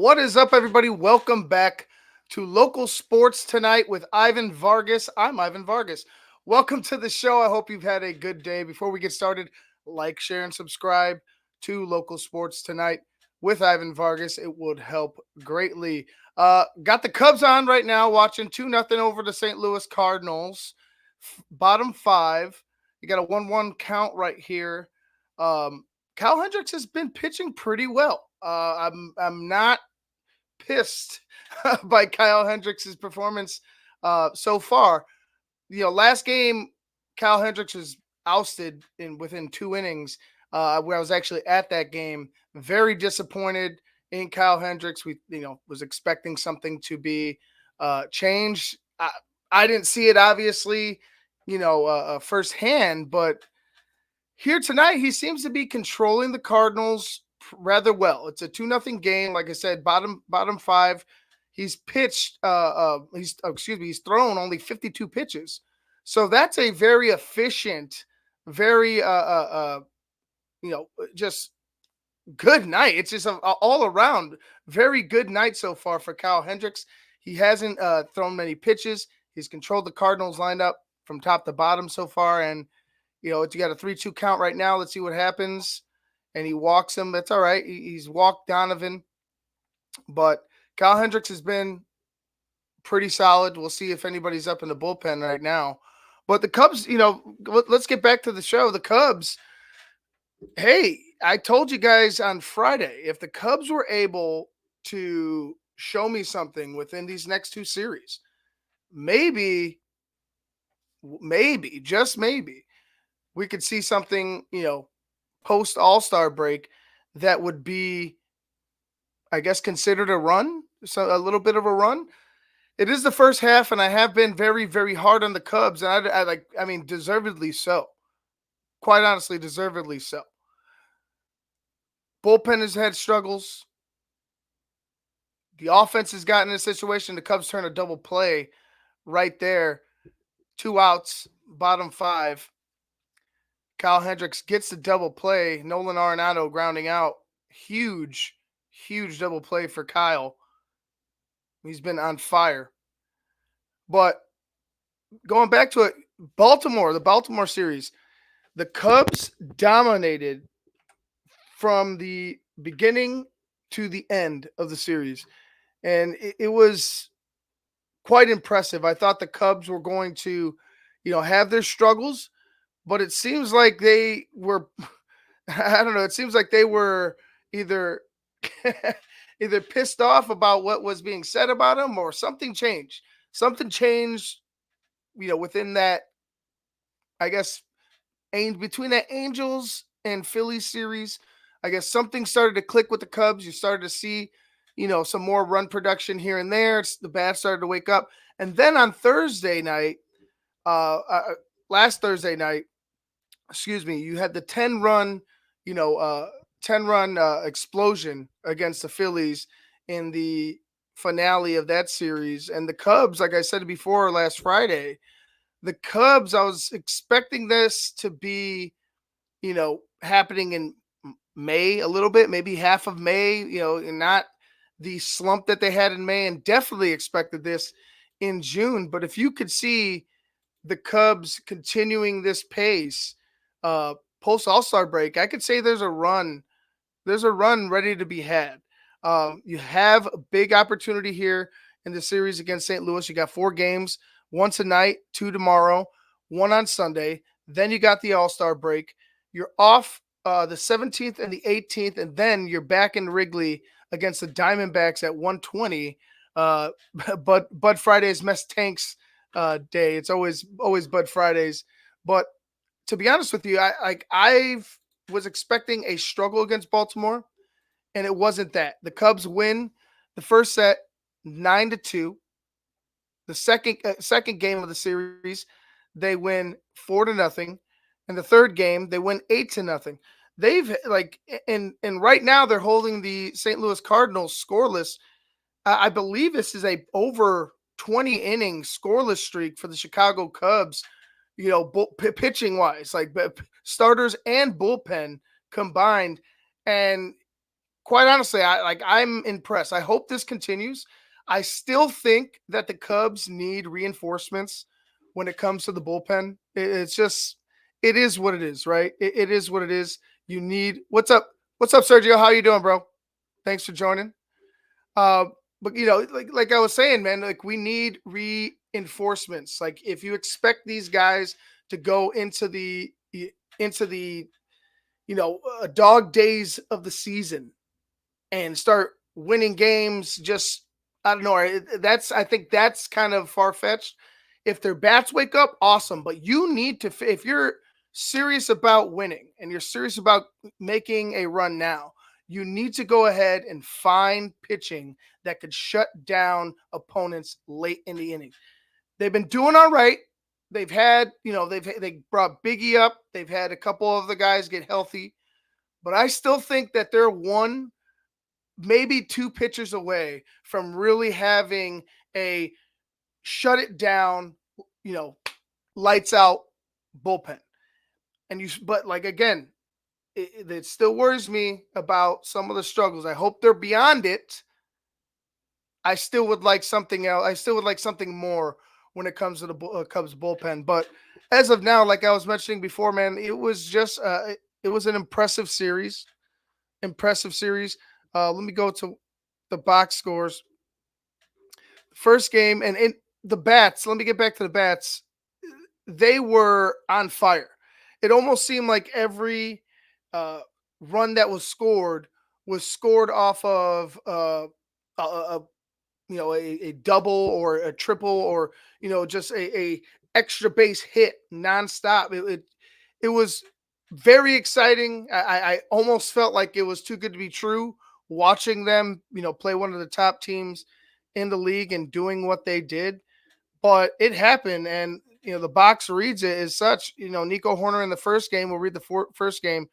What is up, everybody? Welcome back to Local Sports Tonight with Ivan Vargas. I'm Ivan Vargas. Welcome to the show. I hope you've had a good day. Before we get started, like, share, and subscribe to Local Sports Tonight with Ivan Vargas. It would help greatly. Got the Cubs on right now, watching 2-0 over the St. Louis Cardinals. Bottom five. You got a 1-1 count right here. Cal Hendricks has been pitching pretty well. I'm not pissed by Kyle Hendricks' performance so far. Last game, Kyle Hendricks was ousted within 2 innings. Where I was actually at that game, very disappointed in Kyle Hendricks. We was expecting something to be changed. I didn't see it obviously, firsthand, but here tonight, he seems to be controlling the Cardinals rather well. It's a 2-0 game. Like I said, bottom five. He's pitched. He's thrown only 52 pitches. So that's a very efficient, very just good night. It's just a all around very good night so far for Kyle Hendricks. He hasn't thrown many pitches. He's controlled the Cardinals lineup from top to bottom so far, and you got a 3-2 count right now. Let's see what happens. And he walks him. That's all right. He's walked Donovan. But Kyle Hendricks has been pretty solid. We'll see if anybody's up in the bullpen right now. But the Cubs, let's get back to the show. The Cubs, hey, I told you guys on Friday, if the Cubs were able to show me something within these next two series, maybe, just maybe, we could see something, post All-Star break that would be, I guess, considered a run, so a little bit of a run. It is the first half, and I have been very, very hard on the Cubs, and I mean, deservedly so. Quite honestly, deservedly so. Bullpen has had struggles. The offense has gotten in a situation. The Cubs turn a double play right there. 2 outs, bottom five. Kyle Hendricks gets the double play. Nolan Arenado grounding out. Huge double play for Kyle. He's been on fire. But going back to it, the Baltimore series, the Cubs dominated from the beginning to the end of the series. And it was quite impressive. I thought the Cubs were going to, have their struggles, but it seems like they were, I don't know, it seems like they were either pissed off about what was being said about them or something changed. Something changed, within that, I guess, between that Angels and Phillies series. I guess something started to click with the Cubs. You started to see, some more run production here and there. The bats started to wake up. And then on Thursday night, last Thursday night, you had the 10-run, 10-run explosion against the Phillies in the finale of that series. And the Cubs, like I said before last Friday, the Cubs, I was expecting this to be, happening in May a little bit, maybe half of May, and not the slump that they had in May, and definitely expected this in June. But if you could see the Cubs continuing this pace post All-Star break, I could say there's a run ready to be had. You have a big opportunity here in the series against St. Louis. You got 4 games, 1 tonight, 2 tomorrow, 1 on Sunday. Then you got the All-Star break. You're off the 17th and the 18th, and then you're back in Wrigley against the Diamondbacks at 1:20. But Bud Friday's Mess Tanks day. It's always Bud Fridays. But to be honest with you, I was expecting a struggle against Baltimore, and it wasn't that. The Cubs win the first set 9-2. The second game of the series, they win 4-0. And the third game, they win 8-0. They've and right now they're holding the St. Louis Cardinals scoreless. I believe this is a over 20 inning scoreless streak for the Chicago Cubs. Pitching wise, like starters and bullpen combined. And quite honestly, I'm impressed. I hope this continues. I still think that the Cubs need reinforcements when it comes to the bullpen. It's just it is what it is, right? It is what it is. You need what's up? What's up, Sergio? How you doing, bro? Thanks for joining. Uh, but like I was saying, man, like we need reinforcements. Like if you expect these guys to go into the dog days of the season and start winning games, just I don't know. That's I think that's kind of far fetched. If their bats wake up, awesome. But you need to if you're serious about winning and you're serious about making a run now, you need to go ahead and find pitching that could shut down opponents late in the inning. They've been doing all right. They've had, they brought Biggie up. They've had a couple of the guys get healthy, but I still think that they're one, maybe two pitchers away from really having a shut it down, you know, lights out bullpen. But like again, it still worries me about some of the struggles. I hope they're beyond it. I still would like something else. I still would like something more when it comes to the Cubs bullpen. But as of now, like I was mentioning before, man, it was an impressive series. Impressive series. Let me go to the box scores. First game and the bats. Let me get back to the bats. They were on fire. It almost seemed like every uh, run that was scored off of a a double or a triple or just a extra base hit nonstop. It was very exciting. I almost felt like it was too good to be true watching them play one of the top teams in the league and doing what they did, but it happened. And the box reads it as such. Nico Horner in the first game, we'll read the first game,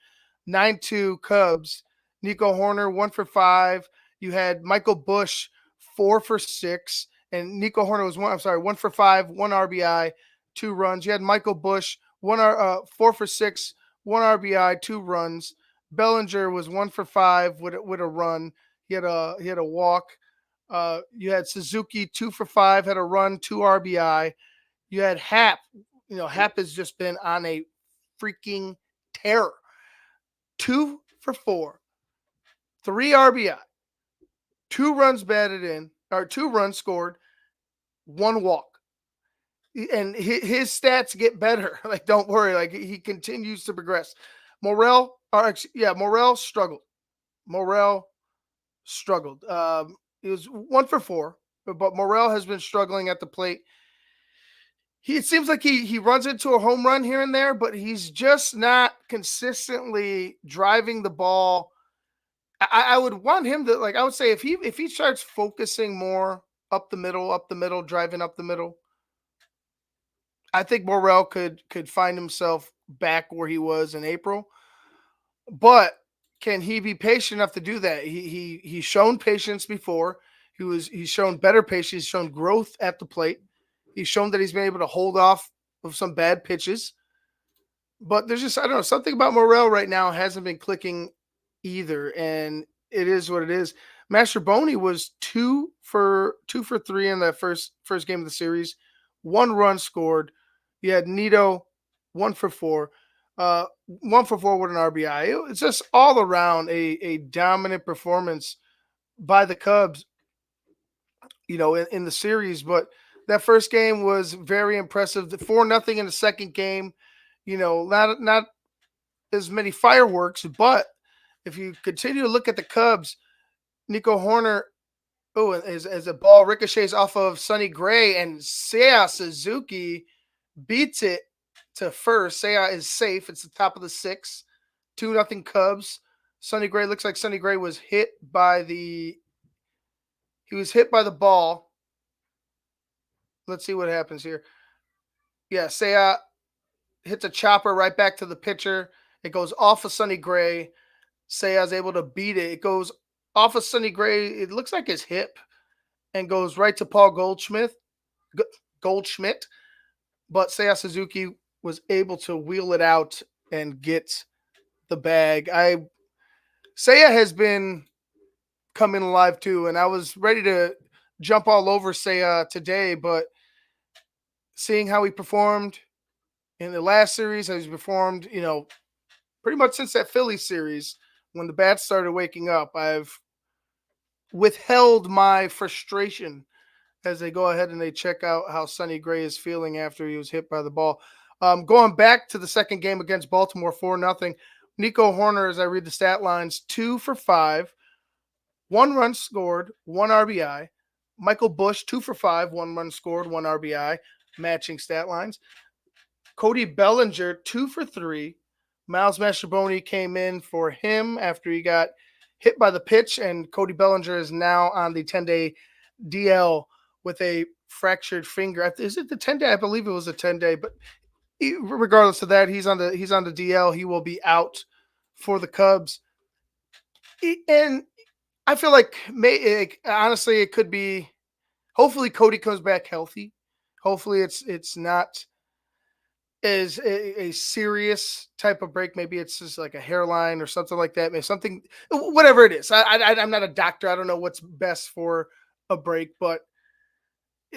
9-2 Cubs. Nico Horner 1 for 5. You had Michael Bush 4 for 6, and Nico Horner was 1 for 5, 1 RBI, 2 runs. You had Michael Bush 4 for 6, 1 RBI, 2 runs. Bellinger was 1 for 5 with a run. He had a walk. You had Suzuki 2 for 5, had a run, 2 RBI. You had Hap. Hap has just been on a freaking terror. 2 for 4, 3 RBI, 2 runs batted in, or 2 runs scored, 1 walk. And his stats get better. Like, don't worry. Like, he continues to progress. Morel struggled. Morel struggled. He was 1 for 4, but Morel has been struggling at the plate. It seems like he runs into a home run here and there, but he's just not consistently driving the ball. I would want him to, like, I would say if he starts focusing more up the middle, driving up the middle, I think Morel could find himself back where he was in April. But can he be patient enough to do that? He's shown patience before. He's shown better patience. He's shown growth at the plate. He's shown that he's been able to hold off of some bad pitches. But there's just, I don't know, something about Morel right now hasn't been clicking either. And it is what it is. Master Boney was 2 for 3 in that first game of the series. 1 run scored. You had Nito 1 for 4. 1 for 4 with an RBI. It's just all around a dominant performance by the Cubs, in the series. But that first game was very impressive. The 4-0 in the second game, not as many fireworks, but if you continue to look at the Cubs, Nico Horner, as a ball ricochets off of Sonny Gray, and Seiya Suzuki beats it to first. Seiya is safe. It's the top of the 6th. 2-0 Cubs. Sonny Gray, looks like Sonny Gray was hit by the ball. Let's see what happens here. Yeah, Seiya hits a chopper right back to the pitcher. It goes off of Sonny Gray. Seiya's able to beat it. It goes off of Sonny Gray. It looks like his hip, and goes right to Paul Goldschmidt. But Seiya Suzuki was able to wheel it out and get the bag. Seiya has been come in alive too. And I was ready to jump all over say today, but seeing how he performed in the last series, how he's performed, pretty much since that Philly series when the bats started waking up, I've withheld my frustration as they go ahead and they check out how Sonny Gray is feeling after he was hit by the ball. Going back to the second game against Baltimore, 4-0. Nico Horner, as I read the stat lines, 2 for 5, 1 run scored, 1 RBI. Michael Busch, 2 for 5, 1 run scored, 1 RBI, matching stat lines. Cody Bellinger, 2 for 3. Miles Mastrobuoni came in for him after he got hit by the pitch, and Cody Bellinger is now on the 10-day DL with a fractured finger. Is it the 10-day? I believe it was a 10-day, but regardless of that, he's on the DL. He will be out for the Cubs. And I feel like honestly it could be. Hopefully Cody comes back healthy. Hopefully it's not as a serious type of break. Maybe it's just like a hairline or something like that. Maybe something, whatever it is. I'm not a doctor. I don't know what's best for a break, but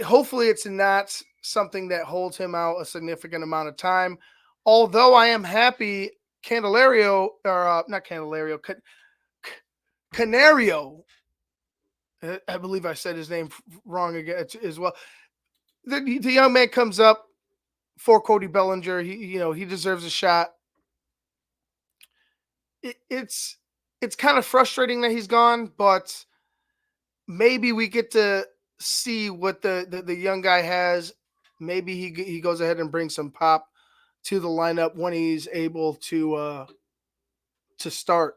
hopefully it's not something that holds him out a significant amount of time. Although I am happy Candelario, or not Candelario, Canario, I believe I said his name wrong again as well. The young man comes up for Cody Bellinger. He deserves a shot. It's kind of frustrating that he's gone, but maybe we get to see what the young guy has. Maybe he goes ahead and brings some pop to the lineup when he's able to start.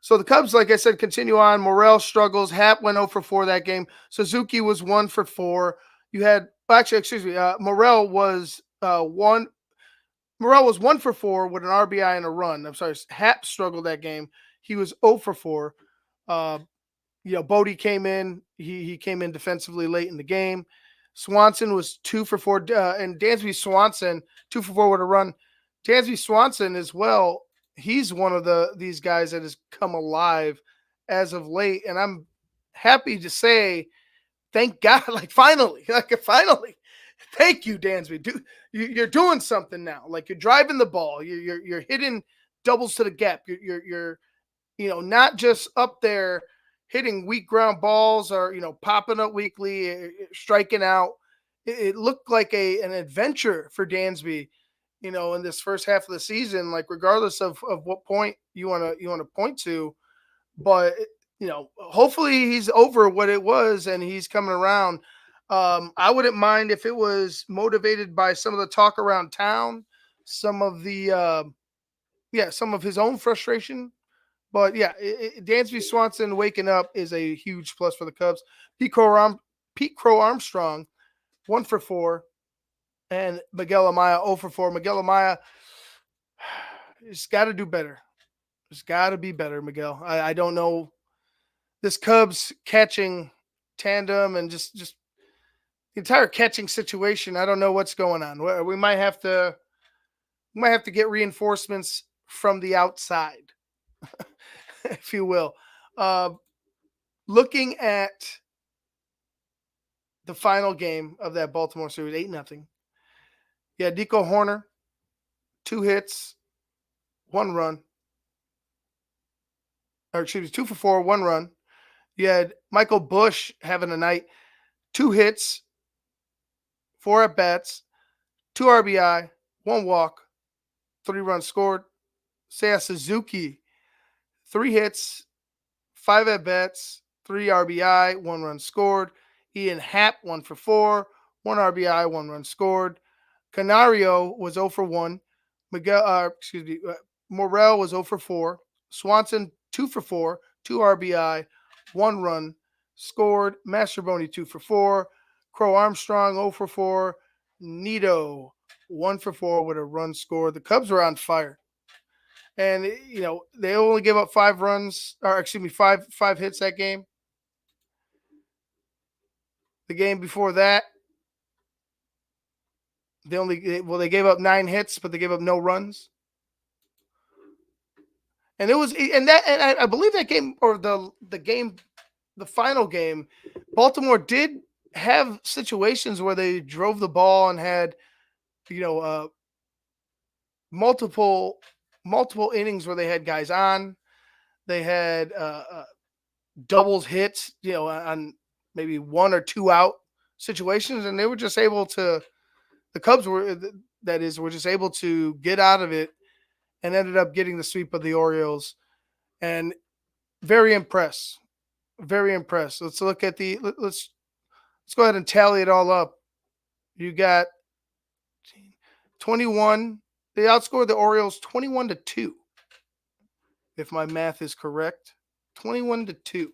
So the Cubs, like I said, continue on. Morel struggles. Happ went 0 for 4 that game. Suzuki was 1 for 4. You had Morel was 1 for 4 with an RBI and a run. I'm sorry, Happ struggled that game. He was 0 for 4. Bodie came in. He came in defensively late in the game. Swanson was 2 for 4, and Dansby Swanson 2 for 4 with a run. Dansby Swanson as well. He's one of these guys that has come alive as of late, and I'm happy to say, thank God, finally, thank you, Dansby. You're doing something now. Like, you're driving the ball, you're hitting doubles to the gap. You're not just up there hitting weak ground balls or popping up weakly, striking out. It looked like an adventure for Dansby. In this first half of the season, like regardless of what point you want to point to, but hopefully he's over what it was and he's coming around. I wouldn't mind if it was motivated by some of the talk around town, some of the some of his own frustration. But yeah, Dansby Swanson waking up is a huge plus for the Cubs. Pete Crow Armstrong, 1 for 4. And Miguel Amaya 0 for 4. Miguel Amaya has got to do better. It's got to be better, Miguel. I don't know. This Cubs catching tandem and just the entire catching situation, I don't know what's going on. We might have to get reinforcements from the outside, if you will. Looking at the final game of that Baltimore series, 8-0. Yeah, Nico Horner, 2 hits, 1 run. Or excuse me, 2 for 4, 1 run. You had Michael Busch having a night, 2 hits, 4 at-bats, 2 RBI, 1 walk, 3 runs scored. Seiya Suzuki, 3 hits, 5 at-bats, 3 RBI, 1 run scored. Ian Happ, 1 for 4, 1 RBI, 1 run scored. Canario was 0 for 1. Morel was 0 for 4. Swanson 2 for 4, 2 RBI, 1 run scored. Mastrobuoni 2 for 4. Crow Armstrong 0 for 4. Nito 1 for 4 with a run scored. The Cubs were on fire, and they only gave up 5 runs, or excuse me, five hits that game. The game before that, they gave up 9 hits, but they gave up no runs. And I believe that game, or the game the final game, Baltimore did have situations where they drove the ball and had, you know, multiple multiple innings where they had guys on. They had doubles hits, on maybe one or two out situations, and they were just able to. The Cubs were just able to get out of it and ended up getting the sweep of the Orioles. And very impressed, very impressed. Let's look at let's go ahead and tally it all up. You got 21. They outscored the Orioles 21-2, if my math is correct. 21-2.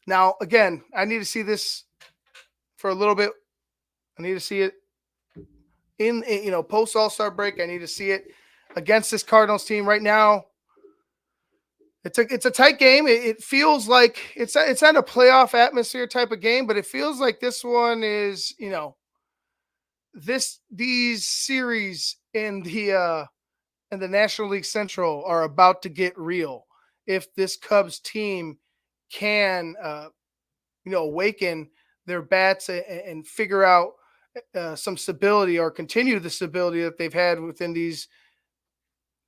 Now, again, I need to see this for a little bit. I need to see it in post All-Star break. I need to see it against this Cardinals team right now. It's a tight game. It feels like it's not a playoff atmosphere type of game, but it feels like this one is, these series in the National League Central are about to get real. If this Cubs team can awaken their bats and figure out some stability or continue the stability that they've had within these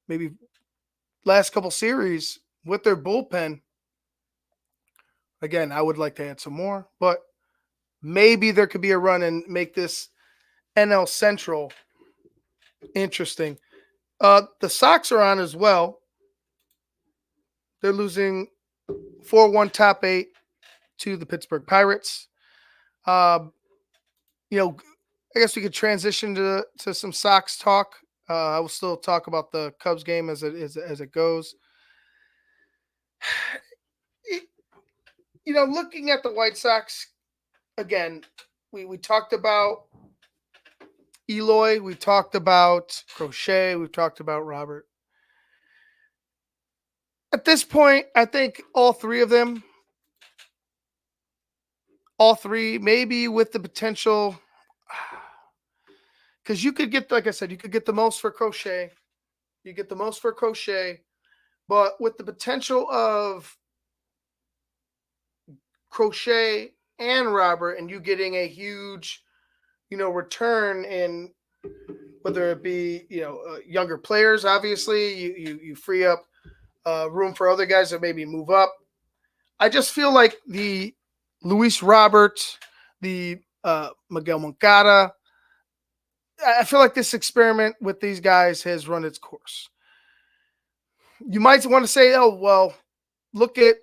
maybe last couple series with their bullpen. Again, I would like to add some more, but maybe there could be a run and make this NL Central interesting. The Sox are on as well. They're losing 4-1 top 8 to the Pittsburgh Pirates. I guess we could transition to some Sox talk. I will still talk about the Cubs game as it goes. Looking at the White Sox again, we talked about Eloy, we talked about Crochet, we've talked about Robert. At this point, I think all three, maybe with the potential, because you could get, like I said, you could get the most for Crochet. You get the most for Crochet, but with the potential of Crochet and Robert, and you getting a huge, return in whether it be younger players. Obviously, you free up room for other guys that maybe move up. I just feel like the Luis Robert, the Miguel Moncada. I feel like this experiment with these guys has run its course. You might want to say, oh, well, look at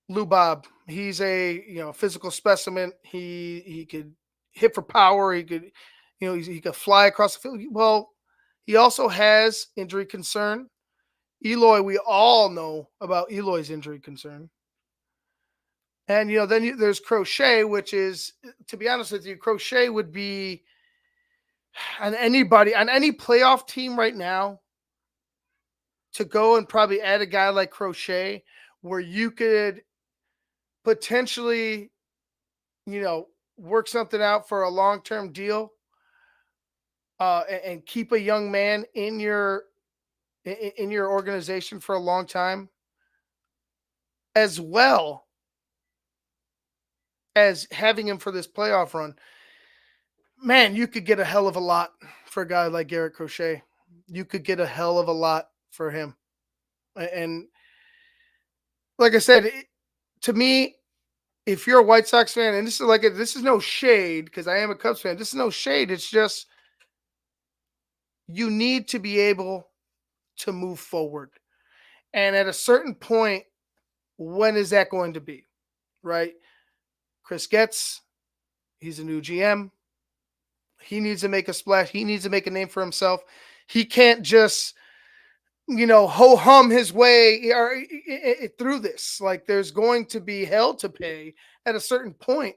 Lou Bob. He's a physical specimen. He could hit for power. He could, he could fly across the field. Well, he also has injury concern. Eloy, we all know about Eloy's injury concern. And then there's Crochet, which is, to be honest with you, Crochet would be on any playoff team right now to go and probably add a guy like Crochet where you could potentially, work something out for a long-term deal and keep a young man in your organization for a long time, as well as having him for this playoff run. Man, you could get a hell of a lot for a guy like Garrett Crochet. You could get a hell of a lot for him. And like I said, to me, if you're a White Sox fan, and this is no shade because I am a Cubs fan. This is no shade. It's just you need to be able to move forward. And at a certain point, when is that going to be? Right? Chris Getz, he's a new GM. He needs to make a splash. He needs to make a name for himself. He can't just, ho-hum his way through this. Like, there's going to be hell to pay at a certain point.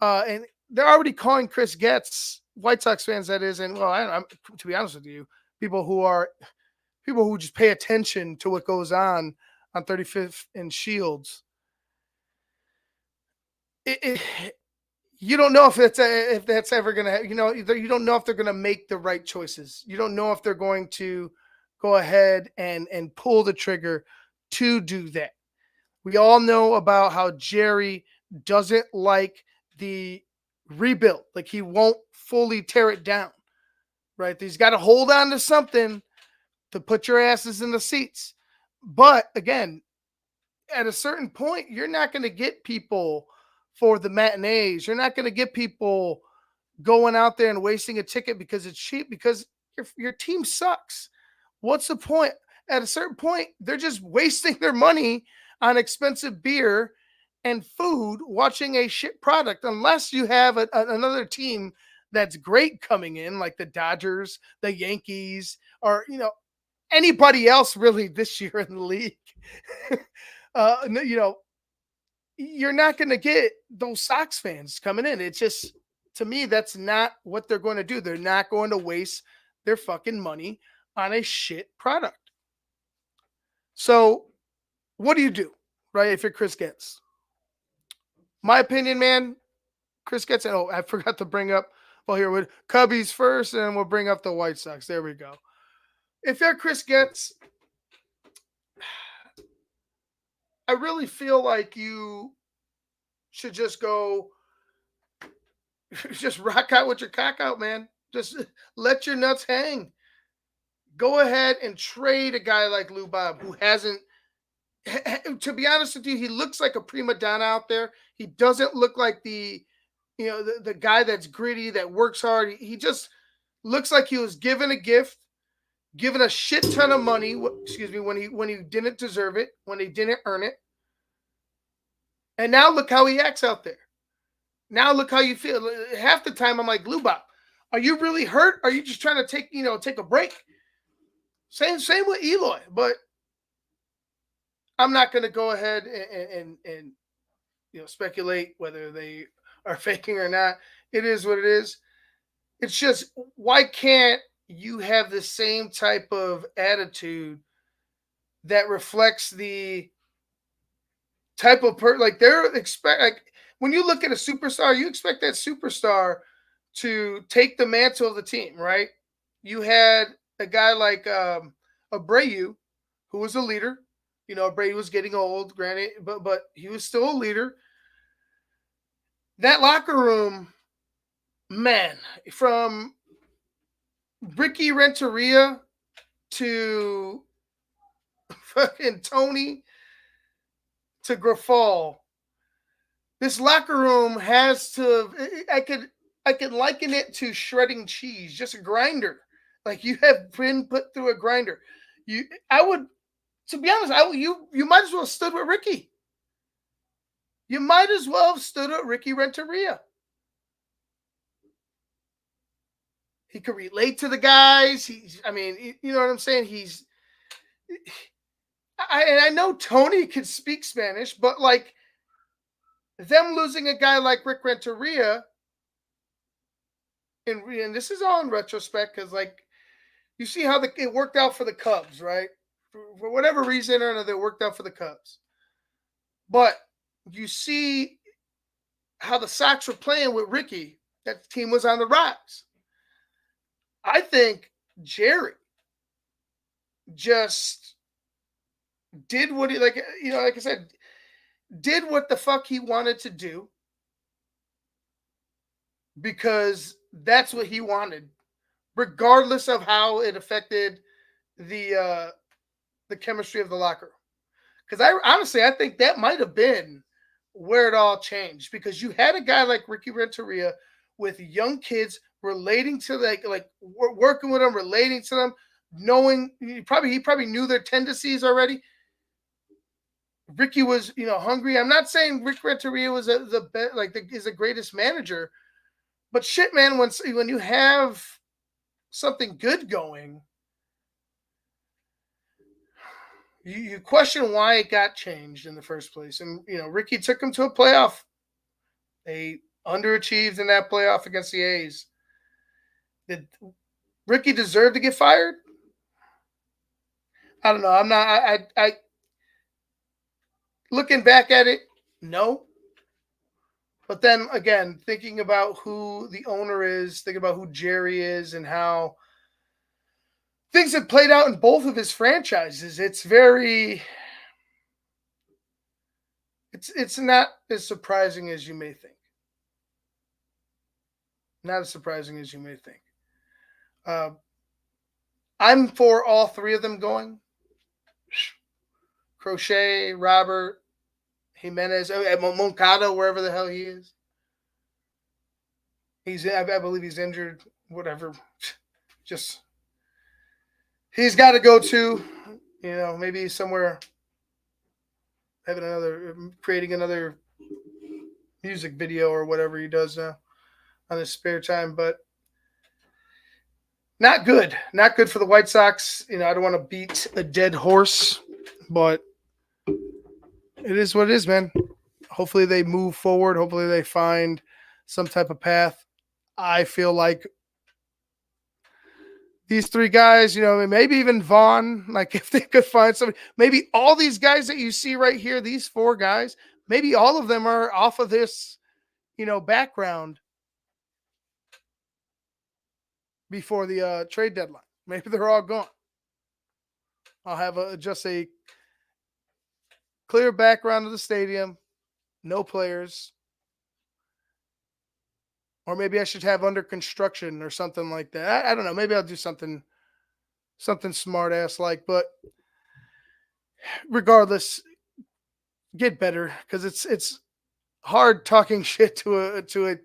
And they're already calling Chris Getz, White Sox fans, that is, and, well, to be honest with you, people who just pay attention to what goes on 35th and Shields. You don't know if that's ever going to, you don't know if they're going to make the right choices. You don't know if they're going to go ahead and pull the trigger to do that. We all know about how Jerry doesn't like the rebuild. Like he won't fully tear it down, right? He's got to hold on to something to put your asses in the seats. But again, at a certain point, you're not going to get people for the matinees. You're not going to get people going out there and wasting a ticket because it's cheap because your team sucks. What's the point? At a certain point, they're just wasting their money on expensive beer and food watching a shit product unless you have another team that's great coming in like the Dodgers, the Yankees, or anybody else really this year in the league. You know, you're not going to get those Sox fans coming in. It's just, to me, that's not what they're going to do. They're not going to waste their fucking money on a shit product. So, what do, right? If you're Chris Getz, my opinion, man, Chris Getz. Oh, I forgot to bring up. Well, here with Cubbies first, and we'll bring up the White Sox. There we go. If you're Chris Getz, I really feel like you should just go, just rock out with your cock out, man. Just let your nuts hang. Go ahead and trade a guy like Lou Bob, who hasn't, to be honest with you, he looks like a prima donna out there. He doesn't look like the guy that's gritty, that works hard. He just looks like he was given a gift, given a shit ton of money, when he didn't deserve it, when he didn't earn it. And now look how he acts out there. Now look how you feel. Half the time I'm like, Lubop, are you really hurt? Are you just trying to take a break? Same with Eloy, but I'm not going to go ahead and speculate whether they are faking or not. It is what it is. It's just, why can't you have the same type of attitude that reflects the type of when you look at a superstar, you expect that superstar to take the mantle of the team, right? You had a guy like Abreu, who was a leader. Abreu was getting old, granted, but he was still a leader. That locker room, man, from Ricky Renteria to fucking Tony to Grafal, this locker room has to. I could liken it to shredding cheese, just a grinder. Like you have been put through a grinder. I would, to be honest, you might as well have stood with Ricky. You might as well have stood with Ricky Renteria. He could relate to the guys. You know what I'm saying? I know Tony could speak Spanish, but like them losing a guy like Rick Renteria, and this is all in retrospect because like you see how it worked out for the Cubs, right? For whatever reason or another, it worked out for the Cubs. But you see how the Sox were playing with Ricky. That team was on the rise. I think Jerry just did what he, like I said, did what the fuck he wanted to do because that's what he wanted, regardless of how it affected the chemistry of the locker room. Because I think that might have been where it all changed, because you had a guy like Ricky Renteria with young kids relating to like working with them, relating to them, knowing he probably knew their tendencies already. Ricky was hungry. I'm not saying Rick Renteria was is the greatest manager, but shit, man, when you have something good going, you question why it got changed in the first place. And Ricky took him to a playoff. They underachieved in that playoff against the A's. Did Ricky deserve to get fired? I don't know. I'm not. I looking back at it, no. But then again, thinking about who the owner is, thinking about who Jerry is, and how things have played out in both of his franchises, it's very. It's not as surprising as you may think. Not as surprising as you may think. Uh, I'm for all three of them going. Crochet, Robert, Jimenez, Moncada, wherever the hell he is. I believe he's injured. Whatever. Just he's got to go to. Maybe somewhere having creating another music video or whatever he does now on his spare time. But not good. Not good for the White Sox. I don't want to beat a dead horse, but it is what it is, man. Hopefully they move forward. Hopefully they find some type of path. I feel like these three guys, maybe even Vaughn, like if they could find somebody, maybe all these guys that you see right here, these four guys, maybe all of them are off of this, background before the trade deadline. Maybe they're all gone. I'll have just a clear background of the stadium, no players. Or maybe I should have under construction or something like that. I don't know. Maybe I'll do something smart ass like, but regardless, get better because it's hard talking shit to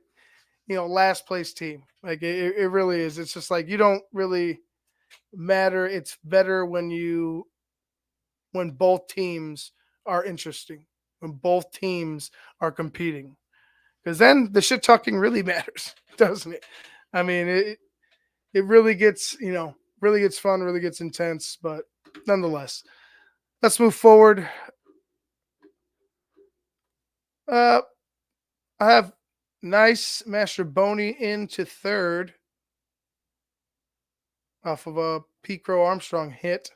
a last place team. Like it really is. It's just like you don't really matter. It's better when both teams are interesting, when both teams are competing. Because then the shit talking really matters, doesn't it? I mean, it really gets, really gets fun, really gets intense. But nonetheless, let's move forward. I have nice Master Boney into third off of a Pete Crow Armstrong hit.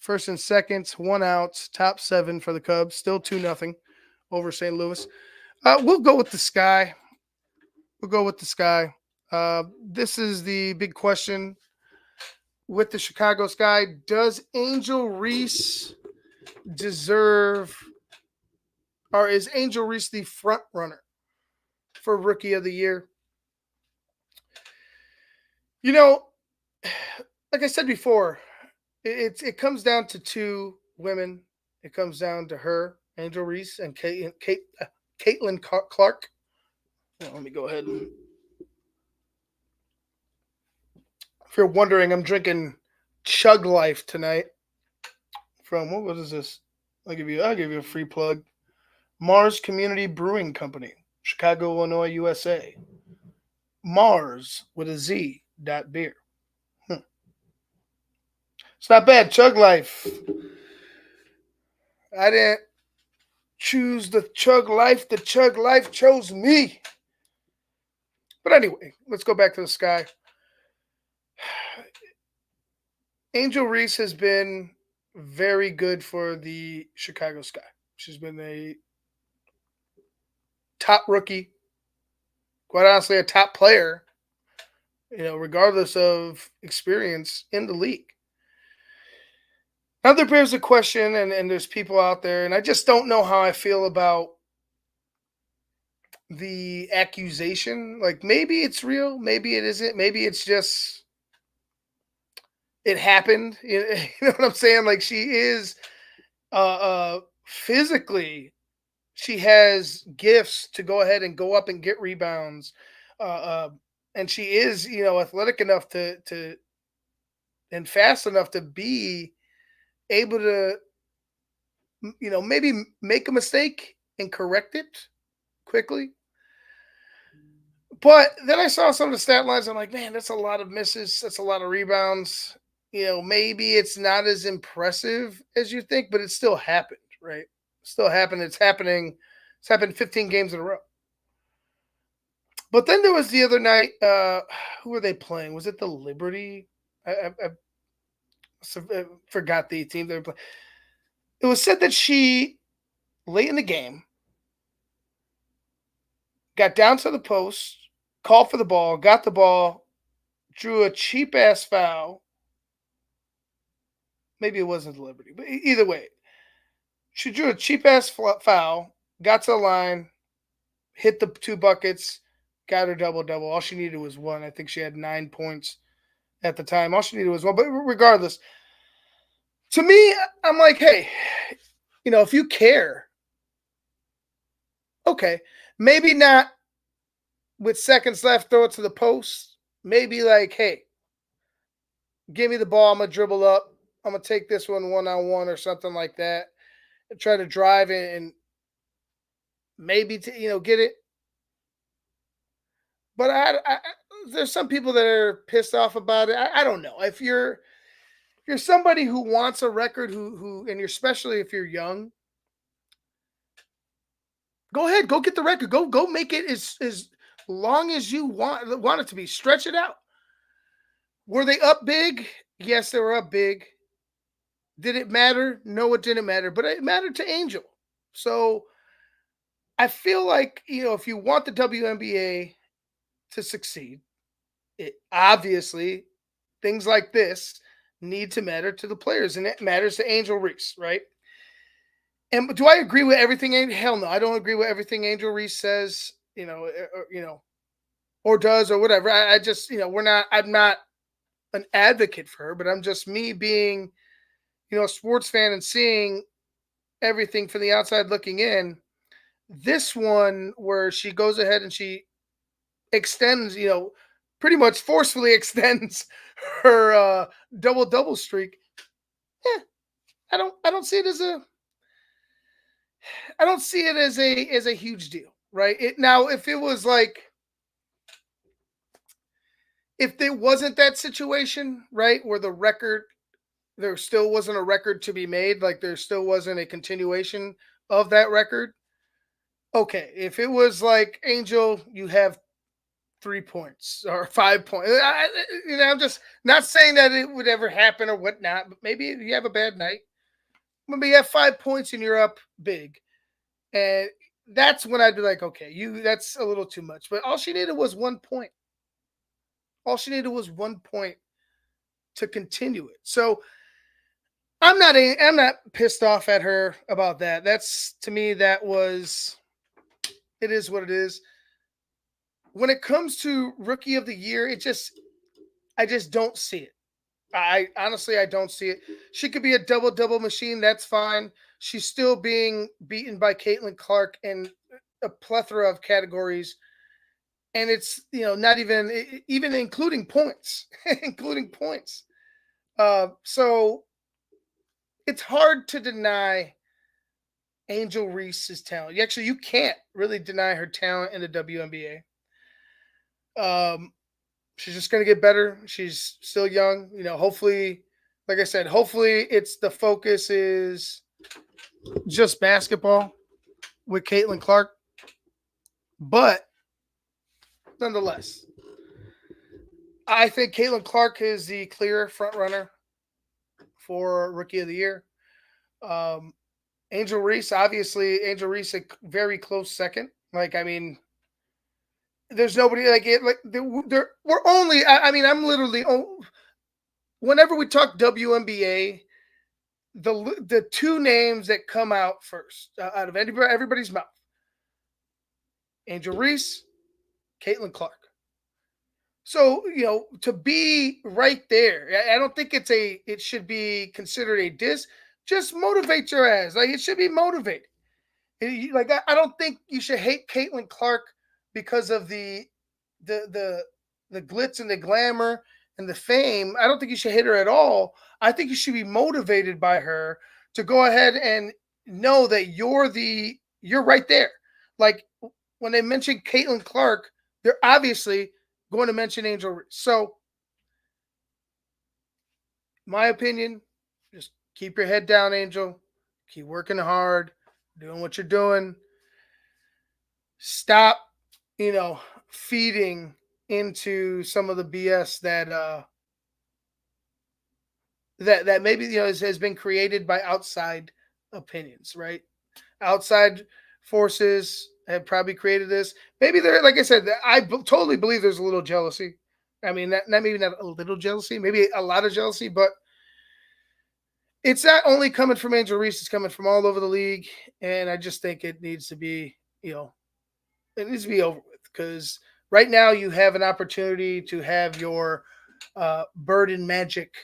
First and second, 1 out, top 7 for the Cubs. Still 2-0 over St. Louis. We'll go with the Sky. This is the big question with the Chicago Sky. Does Angel Reese deserve, or is Angel Reese the front runner for Rookie of the Year? Like I said before, it comes down to two women. It comes down to her, Angel Reese, and Caitlin Clark. Let me go ahead and. If you're wondering, I'm drinking Chug Life tonight. From what is this? I'll give you a free plug. Mars Community Brewing Company, Chicago, Illinois, USA. Mars with a Z .beer. It's not bad. Chug Life. I didn't choose the Chug Life. The Chug Life chose me. But anyway, let's go back to the Sky. Angel Reese has been very good for the Chicago Sky. She's been a top rookie, quite honestly, a top player, regardless of experience in the league. Now there bears a question, and there's people out there, and I just don't know how I feel about the accusation. Like maybe it's real, maybe it isn't, maybe it's just it happened. You know what I'm saying? Like she is physically, she has gifts to go ahead and go up and get rebounds. And she is, athletic enough to and fast enough to be able to, maybe make a mistake and correct it quickly. But then I saw some of the stat lines. I'm like, man, that's a lot of misses. That's a lot of rebounds. Maybe it's not as impressive as you think, but it still happened, right? Still happened. It's happening. It's happened 15 games in a row. But then there was the other night. Who were they playing? Was it the Liberty? I forgot the team they were playing. It was said that she, late in the game, got down to the post, called for the ball, got the ball, drew a cheap-ass foul. Maybe it wasn't the Liberty, but either way, She drew a cheap ass foul, got to the line, hit the 2 buckets, got her double double. All she needed was one. I think she had 9 points at the time. All she needed was one. But regardless, to me, I'm like, hey, if you care, okay, maybe not with seconds left, throw it to the post. Maybe like, hey, give me the ball. I'm gonna dribble up. I'm gonna take this one on one or something like that, and try to drive and maybe get it. But there's some people that are pissed off about it. I don't know if you're somebody who wants a record, and you're especially if you're young, go ahead, go get the record, go make it as long as you want it to be. Stretch it out. Were they up big? Yes, they were up big. Did it matter? No, it didn't matter, but it mattered to Angel. So I feel like if you want the WNBA to succeed, it obviously things like this need to matter to the players, and it matters to Angel Reese, right? And do I agree with everything? Hell no, I don't agree with everything Angel Reese says, or does or whatever. I just, I'm not an advocate for her, but I'm just me being, a sports fan and seeing everything from the outside looking in. This one where she goes ahead and she extends, pretty much forcefully extends her double streak. Yeah, I don't see it as a huge deal, right? Now if it was like if there wasn't that situation, right, where there still wasn't a record to be made, like there still wasn't a continuation of that record. Okay, if it was like Angel, you have 3 points or 5 points. I'm just not saying that it would ever happen or whatnot, but maybe you have a bad night. Maybe you have 5 points and you're up big. And that's when I'd be like, okay, that's a little too much. But all she needed was 1 point. All she needed was 1 point to continue it. So I'm not pissed off at her about that. That's to me, it is what it is. When it comes to rookie of the year, I just don't see it. I honestly, I don't see it. She could be a double machine. That's fine. She's still being beaten by Caitlin Clark in a plethora of categories, and it's not even including points, including points. So it's hard to deny Angel Reese's talent. Actually, you can't really deny her talent in the WNBA. She's just going to get better. She's still young. Hopefully, like I said, hopefully the focus is just basketball with Caitlin Clark. But nonetheless, I think Caitlin Clark is the clear front runner for Rookie of the Year. Angel Reese, obviously, a very close second. Like, I mean, there's nobody like it. Like, we're only. I'm literally. Whenever we talk WNBA, the two names that come out first out of everybody's mouth: Angel Reese, Caitlin Clark. So to be right there, I don't think it should be considered a diss. Just motivate your ass. Like, it should be motivated. Like, I don't think you should hate Caitlin Clark because of the glitz and the glamour and the fame. I don't think you should hate her at all. I think you should be motivated by her to go ahead and know that you're right there. Like, when they mention Caitlin Clark, they're obviously going to mention Angel Reese. So, my opinion, just keep your head down, Angel. Keep working hard, doing what you're doing. Stop, feeding into some of the BS that maybe has been created by outside opinions, right? Outside forces have probably created this. Maybe like I said, totally believe there's a little jealousy. I mean, maybe not a little jealousy, maybe a lot of jealousy, but It's not only coming from Angel Reese; it's coming from all over the league, and I just think it needs to be, it needs to be over with because right now you have an opportunity to have your Bird and Magic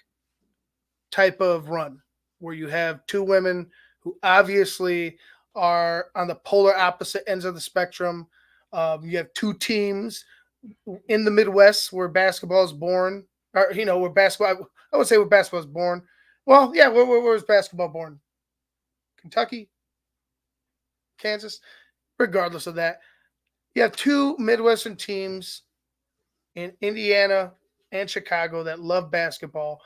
type of run where you have two women who obviously are on the polar opposite ends of the spectrum. You have two teams in the Midwest where basketball is born, or where basketball. I would say where basketball is born. Well, yeah, where was basketball born? Kentucky, Kansas. Regardless of that, you have two Midwestern teams in Indiana and Chicago that love basketball,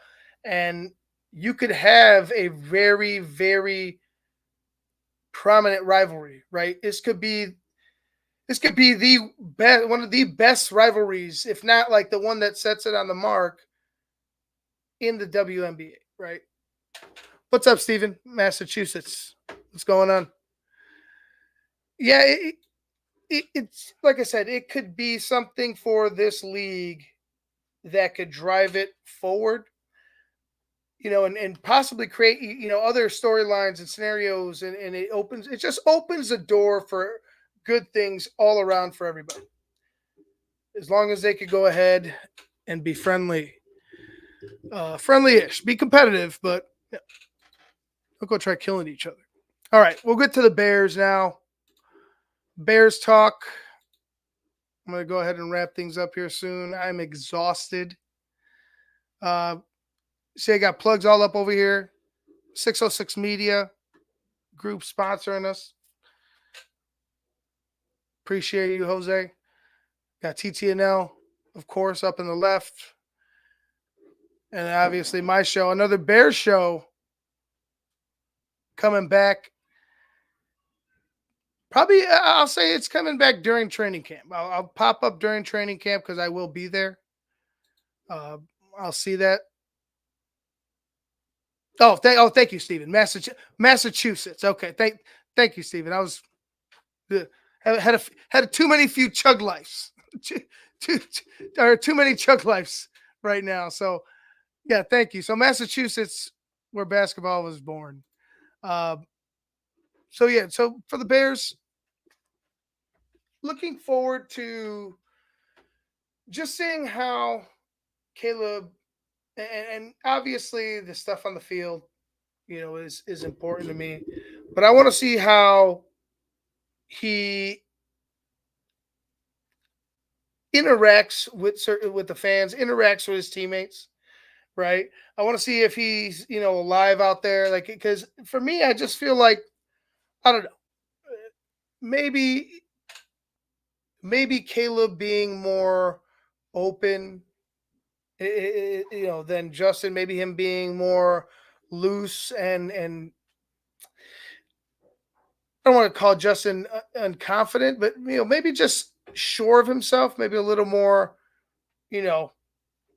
and you could have a very, very prominent rivalry, right? This could be the best, one of the best rivalries, if not like the one that sets it on the mark in the WNBA, right? What's up, Steven? Massachusetts. What's going on? Yeah, it's like I said, it could be something for this league that could drive it forward, and possibly create, other storylines and scenarios, and it just opens the door for good things all around for everybody. As long as they could go ahead and be friendly-ish, be competitive, but yeah, don't go try killing each other. All right, we'll get to the Bears now. Bears talk. I'm going to go ahead and wrap things up here soon. I'm exhausted. See, I got plugs all up over here. 606 Media Group sponsoring us. Appreciate you, Jose. Got TTNL, of course, up in the left. And obviously my show, another Bears show coming back. Probably, I'll say it's coming back during training camp. I'll pop up during training camp because I will be there. I'll see that. Thank you, Stephen. Massachusetts. Okay, thank you, Stephen. I was had too many few chug lives, too many chug lives right now. So yeah, thank you. So Massachusetts, where basketball was born. So for the Bears, looking forward to just seeing how Caleb and obviously the stuff on the field, is important to me. But I want to see how he interacts with the fans, interacts with his teammates, right? I want to see if he's, alive out there, like, because for me, I just feel like, I don't know, maybe Caleb being more open, than Justin, maybe him being more loose and I don't want to call Justin unconfident, but maybe just sure of himself, maybe a little more,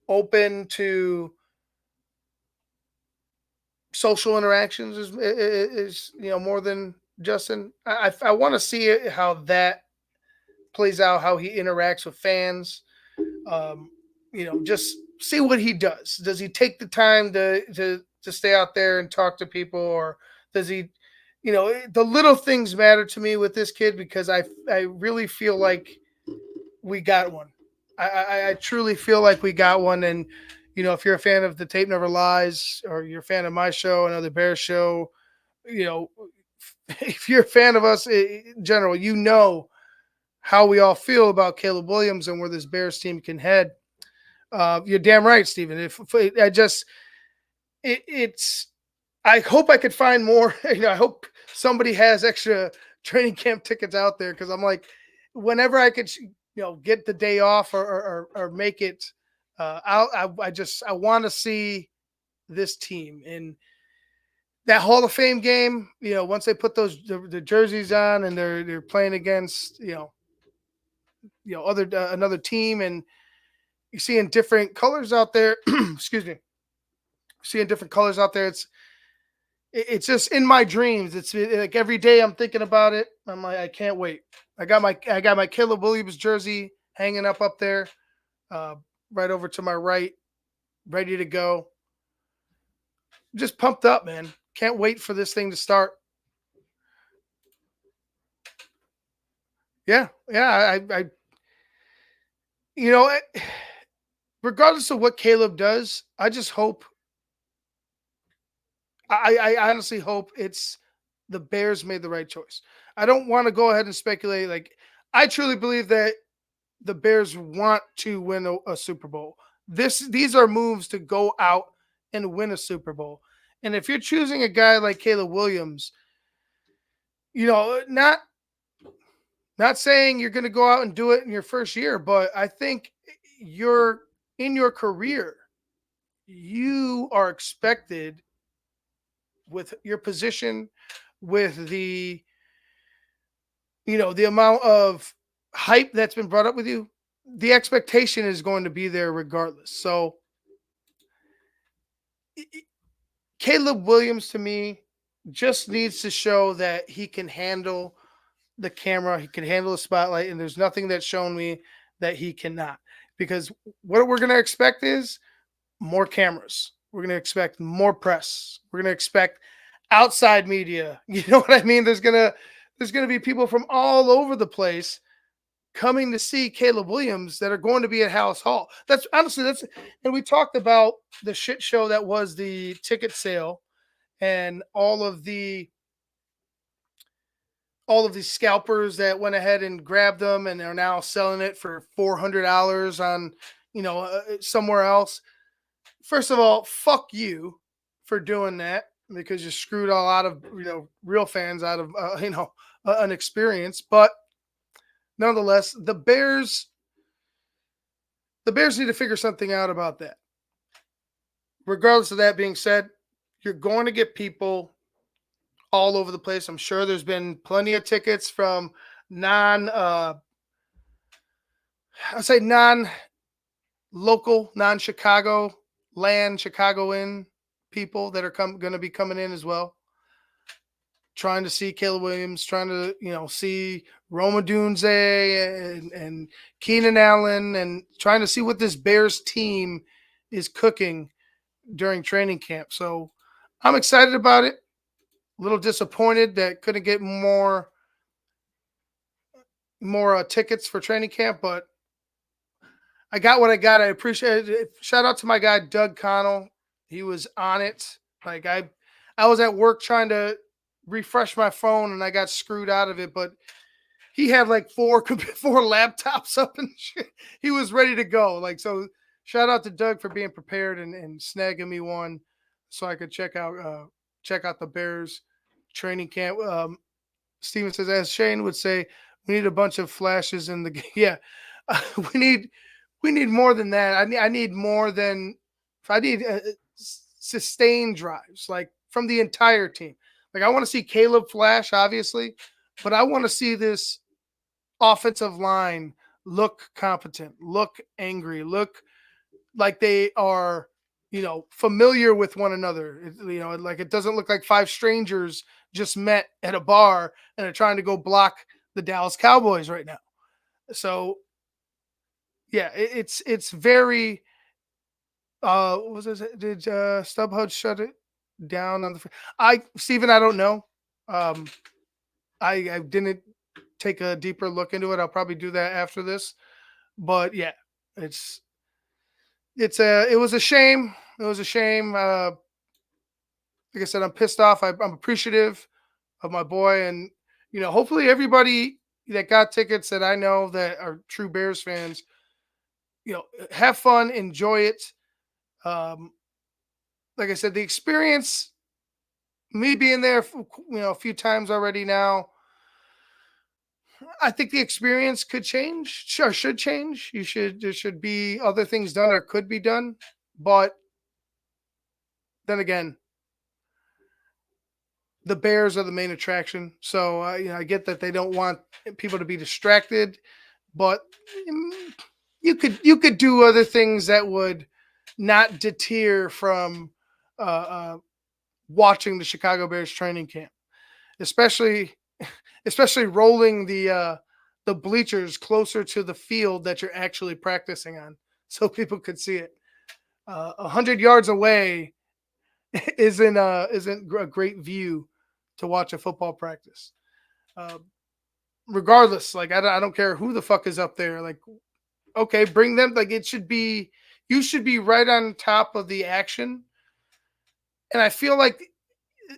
open to social interactions is more than Justin. I want to see how that plays out, how he interacts with fans. Just see what he does. Does he take the time to stay out there and talk to people, or does he? The little things matter to me with this kid because I really feel like we got one. I truly feel like we got one. And, if you're a fan of The Tape Never Lies or you're a fan of my show, another Bears show, if you're a fan of us in general, how we all feel about Caleb Williams and where this Bears team can head. You're damn right, Steven. It's, I hope I could find more. I hope somebody has extra training camp tickets out there because I'm like, whenever I could, get the day off or make it, I want to see this team in that Hall of Fame game. Once they put the jerseys on and they're playing against another team, and you're seeing different colors out there. Excuse me, seeing different colors out there. It's just in my dreams. It's like every day I'm thinking about it. I'm like, I can't wait. I got my Caleb Williams jersey hanging up there, right over to my right, ready to go. just pumped up, man. Can't wait for this thing to start. Yeah, yeah. You know, regardless of what Caleb does, I just hope. I honestly hope it's the Bears made the right choice. I don't want to go ahead and speculate. Like, I truly believe that the Bears want to win a Super Bowl. These are moves to go out and win a Super Bowl. And if you're choosing a guy like Caleb Williams, not saying you're going to go out and do it in your first year, but I think you're in your career, you are expected with your position, with the amount of hype that's been brought up with you, the expectation is going to be there regardless. So Caleb Williams to me just needs to show that he can handle the camera, he can handle the spotlight, and there's nothing that's shown me that he cannot. Because what we're going to expect is more cameras. We're going to expect more press. We're going to expect outside media. You know what I mean? There's going to be people from all over the place coming to see Caleb Williams that are going to be at House Hall. That's honestly and we talked about the shit show that was the ticket sale and all of these scalpers that went ahead and grabbed them and are now selling it for $400 on somewhere else. First of all, fuck you for doing that because you screwed a lot of real fans out of an experience. But nonetheless, the Bears need to figure something out about that. Regardless of that being said, you're going to get people all over the place. I'm sure there's been plenty of tickets from I say non-local, non-Chicago Chicagoan people that are going to be coming in as well, trying to see Caleb Williams, trying to see Roma Dunze and Keenan Allen, and trying to see what this Bears team is cooking during training camp. So I'm excited about it. A little disappointed that couldn't get more tickets for training camp, but I got what I got. I appreciate it. Shout out to my guy Doug Connell. He was on it. Like I was at work trying to refresh my phone and I got screwed out of it, but he had like four laptops up and shit. He was ready to go. Like, so shout out to Doug for being prepared and snagging me one so I could check out the Bears training camp. Steven says, as Shane would say, we need a bunch of flashes in the game. Yeah, we need more than that. I need more than I need sustained drives like from the entire team. Like I want to see Caleb flash, obviously, but I want to see this offensive line look competent, look angry, look like they are familiar with one another. Like it doesn't look like five strangers just met at a bar and are trying to go block the Dallas Cowboys right now. So yeah, it's very what was it? Did StubHub shut it down on the Steven, I don't know. I didn't take a deeper look into it. I'll probably do that after this. But yeah, it was a shame. It was a shame. Like I said, I'm pissed off. I'm appreciative of my boy, and hopefully everybody that got tickets that I know that are true Bears fans, have fun, enjoy it. Like I said, the experience, me being there, a few times already now, I think the experience could change. Sure, should change. There should be other things done or could be done, but then again, the Bears are the main attraction. So I get that they don't want people to be distracted, but you could do other things that would not deter from watching the Chicago Bears training camp, especially rolling the bleachers closer to the field that you're actually practicing on, so people could see it. 100 yards away, isn't a great view to watch a football practice. Uh, Regardless, like I don't care who the fuck is up there. Like, okay, bring them. Like it should be, you should be right on top of the action. And I feel like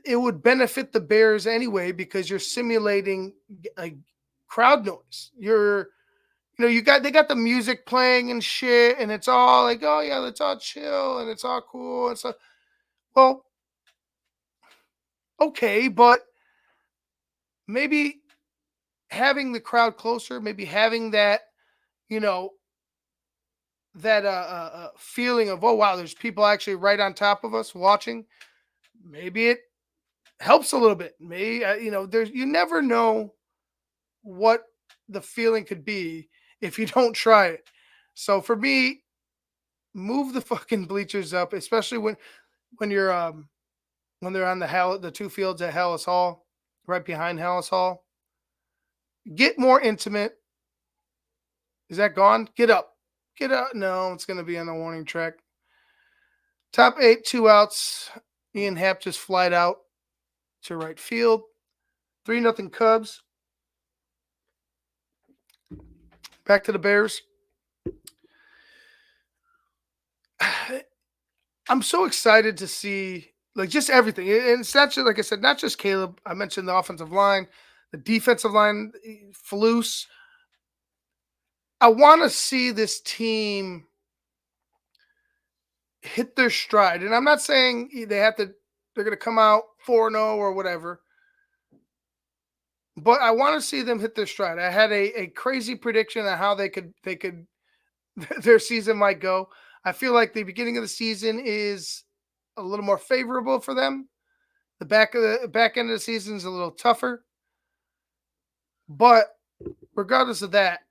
it would benefit the Bears anyway because you're simulating like crowd noise. You got they got the music playing and shit, and it's all like, oh yeah, let's all chill and it's all cool and stuff. Well, okay, but maybe having the crowd closer, maybe having that, you know, that feeling of, oh wow, there's people actually right on top of us watching. Maybe it helps a little bit. Maybe there's you never know what the feeling could be if you don't try it. So for me, move the fucking bleachers up, especially when you're when they're on the two fields at Hallis Hall, right behind Hallis Hall. Get more intimate. Is that gone? Get up. Get up. No, it's gonna be on the warning track. Top eight, 2 outs. Ian Happ just flied out to right field. 3-0 Cubs. Back to the Bears. I'm so excited to see like just everything. And it's not just like I said, not just Caleb. I mentioned the offensive line, the defensive line, Flus. I want to see this team hit their stride. And I'm not saying they're going to come out 4-0 or whatever. But I want to see them hit their stride. I had a crazy prediction on how they could their season might go. I feel like the beginning of the season is a little more favorable for them. The back end of the season is a little tougher. But regardless of that,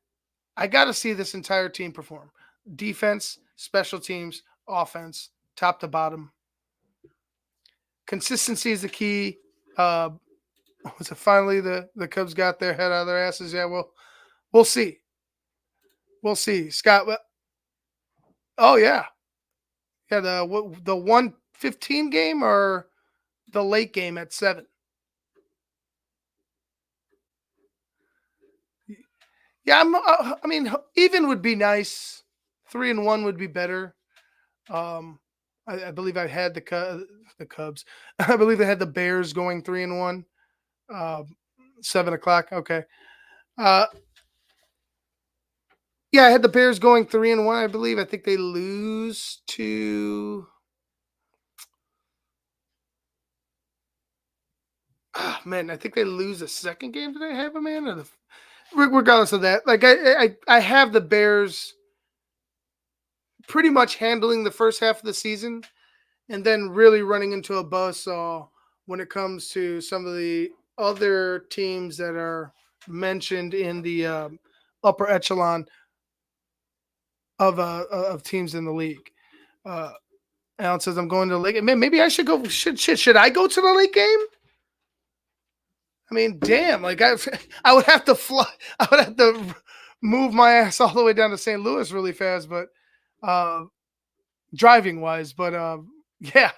I got to see this entire team perform. Defense, special teams, offense, top to bottom. Consistency is the key. Was it finally the Cubs got their head out of their asses? Yeah, well, we'll see. We'll see. Scott. Oh yeah, yeah. The 115 game or the late game at 7. Yeah, I mean, even would be nice. 3-1 would be better. Um, I believe I had the Cubs. I believe I had the Bears going 3-1. 7 o'clock. Okay. Uh, yeah, I had the Bears going 3-1. I believe. I think they lose to. Oh, man, I think they lose the second game. Did I have them in? Regardless of that, like I have the Bears pretty much handling the first half of the season, and then really running into a buzzsaw when it comes to some of the other teams that are mentioned in the upper echelon of teams in the league. Uh, Alan says I'm going to the late. Man, maybe I should go. Should I go to the late game? I mean, damn! Like I would have to fly. I would have to move my ass all the way down to St. Louis really fast, but uh, driving wise. But yeah,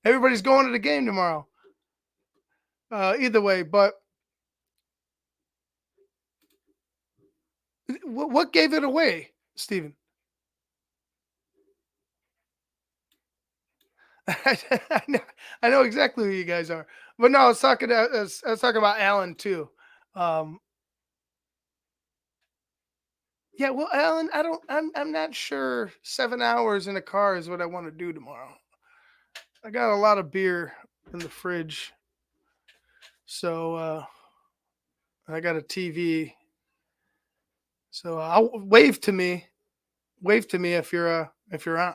everybody's going to the game tomorrow. Either way, but what gave it away, Steven? I know exactly who you guys are, but no, I was talking about Alan too. Um, yeah, well, Alan, I'm not sure 7 hours in a car is what I want to do tomorrow. I got a lot of beer in the fridge, so I got a TV. So I'll wave to me if you're on. If you're on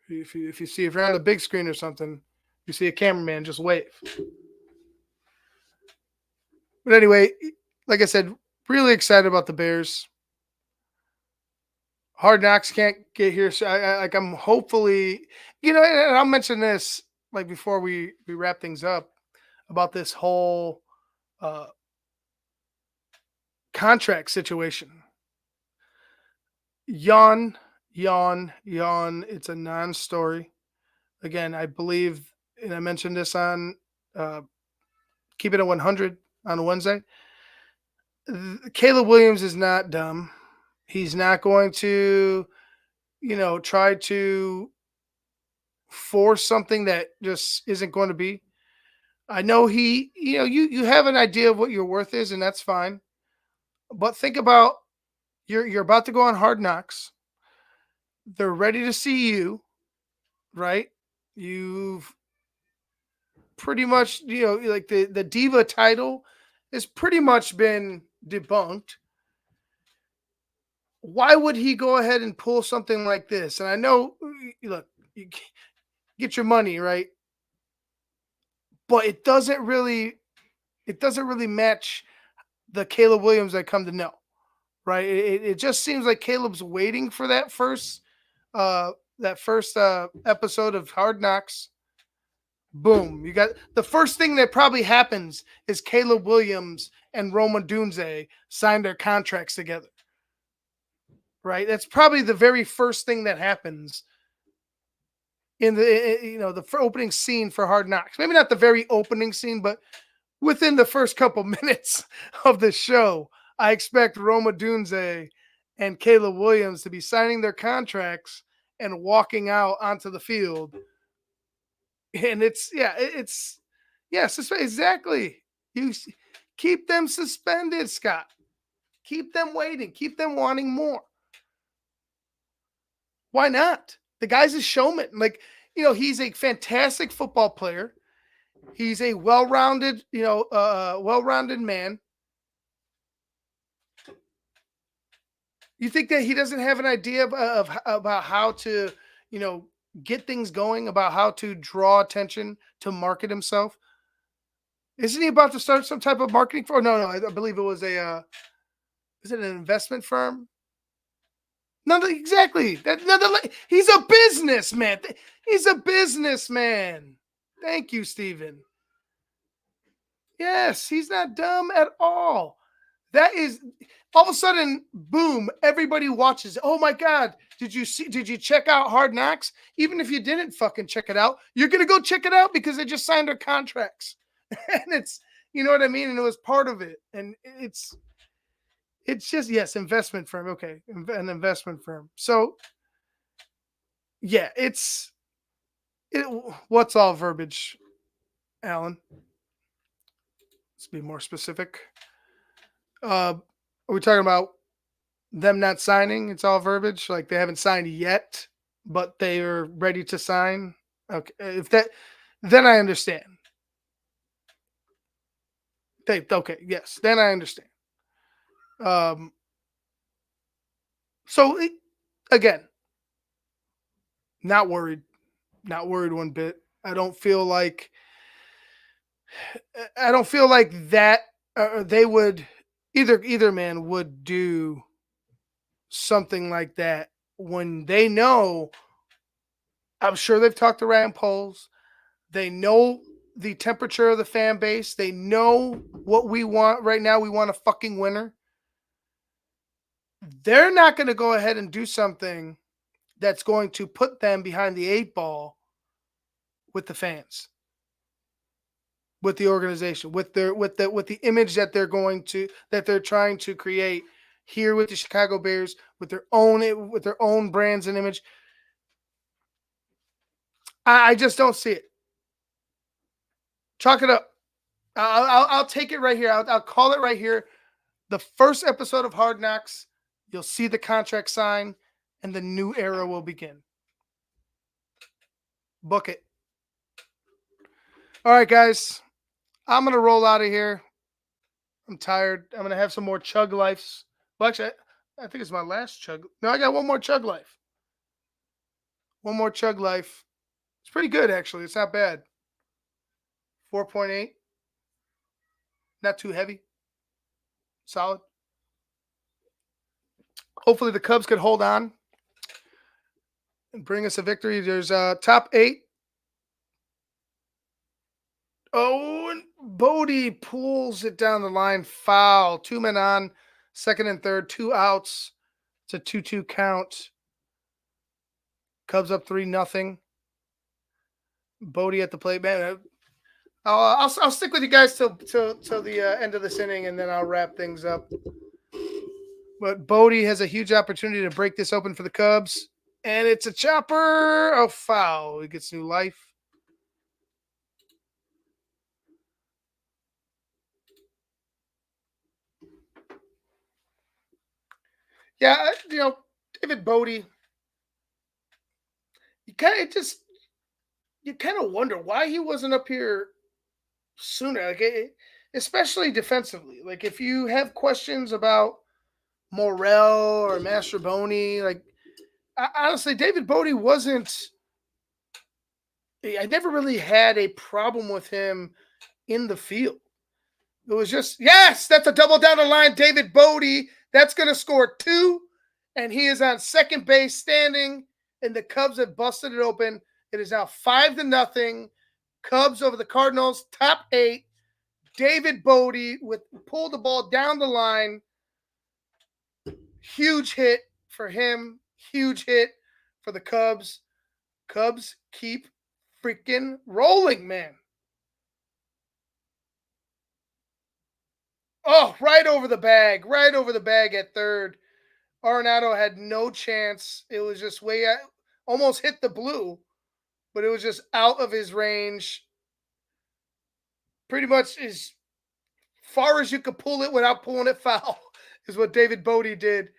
the big screen or something, you see a cameraman, just wave. But anyway, like I said, really excited about the Bears. Hard Knocks can't get here, so like I'm hopefully, and I'll mention this like before we wrap things up about this whole uh, contract situation. Yawn, yawn, yawn. It's a non-story. Again, I believe, and I mentioned this on uh, Keep It at 100 on Wednesday. Caleb Williams is not dumb. He's not going to, try to force something that just isn't going to be. I know you have an idea of what your worth is, and that's fine. But think about you're about to go on Hard Knocks. They're ready to see you, right? You've pretty much, like the diva title has pretty much been debunked. Why would he go ahead and pull something like this? And I know, look, you get your money, right? But it doesn't really match the Caleb Williams I come to know, right? It just seems like Caleb's waiting for uh that first episode of Hard Knocks. Boom. You got the first thing that probably happens is Caleb Williams and Roma Dunze sign their contracts together. Right? That's probably the very first thing that happens in the opening scene for Hard Knocks. Maybe not the very opening scene, but within the first couple minutes of the show, I expect Roma Dunze and Caleb Williams to be signing their contracts and walking out onto the field. And it's yes, exactly. Keep them suspended, Scott. Keep them waiting. Keep them wanting more. Why not? The guy's a showman. Like, he's a fantastic football player. He's a well-rounded, well-rounded man. You think that he doesn't have an idea about how to, get things going, about how to draw attention, to market himself? Isn't he about to start some type of marketing for? No, no, I believe it was is it an investment firm? No, exactly. He's a businessman. He's a businessman. Thank you, Stephen. Yes, he's not dumb at all. That is all of a sudden, boom, everybody watches. Oh my God. Did you check out Hard Knocks? Even if you didn't fucking check it out, you're gonna go check it out because they just signed their contracts. And it's you know what I mean? And it was part of it. And it's just yes, investment firm. Okay. An investment firm. So yeah, what's all verbiage, Alan? Let's be more specific. Are we talking about them not signing? It's all verbiage. Like they haven't signed yet, but they are ready to sign. Okay, then I understand. Okay, yes, then I understand. Um, so again, not worried one bit. I don't feel like that they would either man would do something like that when they know. I'm sure they've talked to Rand Poles. They know the temperature of the fan base. They know what we want right now. We want a fucking winner. They're not going to go ahead and do something that's going to put them behind the eight ball with the fans, with the organization, with the image that they're trying to create here with the Chicago Bears, with their own brands and image. I just don't see it. Chalk it up. I'll take it right here. I'll call it right here. The first episode of Hard Knocks, you'll see the contract sign, and the new era will begin. Book it. All right, guys. I'm going to roll out of here. I'm tired. I'm going to have some more chug lives. Well, actually, I think it's my last chug. No, I got one more chug life. One more chug life. It's pretty good, actually. It's not bad. 4.8. Not too heavy. Solid. Hopefully the Cubs could hold on and bring us a victory. There's top 8. Oh, and Bodie pulls it down the line. Foul. 2 men on. Second and third. 2 outs. It's a 2-2 count. Cubs up 3-0. Bodie at the plate, man. I'll stick with you guys till the end of this inning, and then I'll wrap things up. But Bodie has a huge opportunity to break this open for the Cubs, and it's a chopper. Oh, foul! He gets new life. Yeah, David Bodie. You kind of wonder why he wasn't up here sooner. Especially defensively. Like if you have questions about Morel or Mastroboni, honestly, David Bodie wasn't. I never really had a problem with him in the field. It was just, yes, that's a double down the line. David Bodie, that's going to score 2. And he is on second base standing. And the Cubs have busted it open. It is now 5-0. Cubs over the Cardinals, top 8. David Bodie pulled the ball down the line. Huge hit for him. Huge hit for the Cubs. Cubs keep freaking rolling, man. Oh, right over the bag at third. Arenado had no chance. It was just way out, almost hit the blue, but it was just out of his range. Pretty much as far as you could pull it without pulling it foul is what David Bodie did.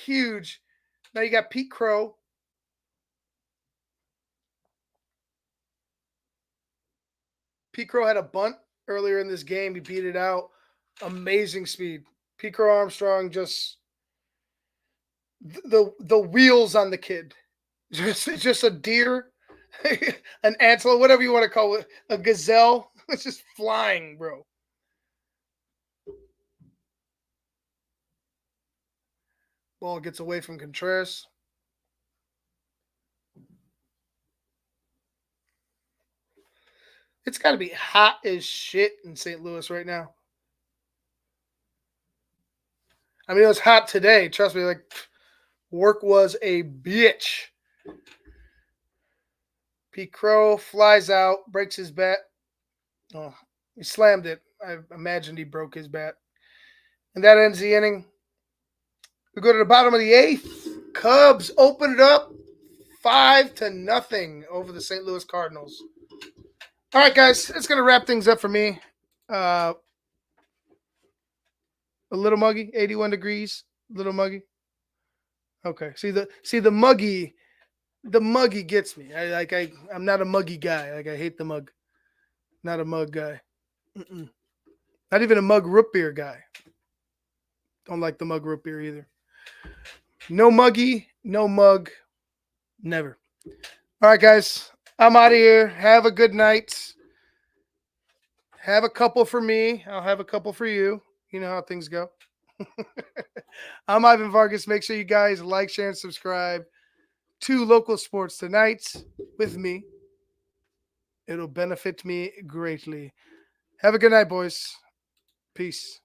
Huge. Now you got Pete Crow. Pete Crow had a bunt earlier in this game. He beat it out. Amazing speed. Pete Crow Armstrong just the wheels on the kid. Just a deer, an antelope, whatever you want to call it, a gazelle. It's just flying, bro. Ball gets away from Contreras. It's got to be hot as shit in St. Louis right now. I mean, it was hot today. Trust me, work was a bitch. Pete Crow flies out, breaks his bat. Oh, he slammed it. I imagined he broke his bat. And that ends the inning. We go to the bottom of the 8th. Cubs open it up 5-0 over the St. Louis Cardinals. All right, guys, it's going to wrap things up for me. A little muggy, 81 degrees, a little muggy. Okay, see the muggy gets me. I'm not a muggy guy. I hate the mug. Not a mug guy. Mm-mm. Not even a mug root beer guy. Don't like the mug root beer either. No muggy, no mug, never. All right, guys, I'm out of here. Have a good night. Have a couple for me. I'll have a couple for you. You know how things go. I'm Ivan Vargas. Make sure you guys like, share, and subscribe to Local Sports Tonight with me. It'll benefit me greatly. Have a good night, boys. Peace.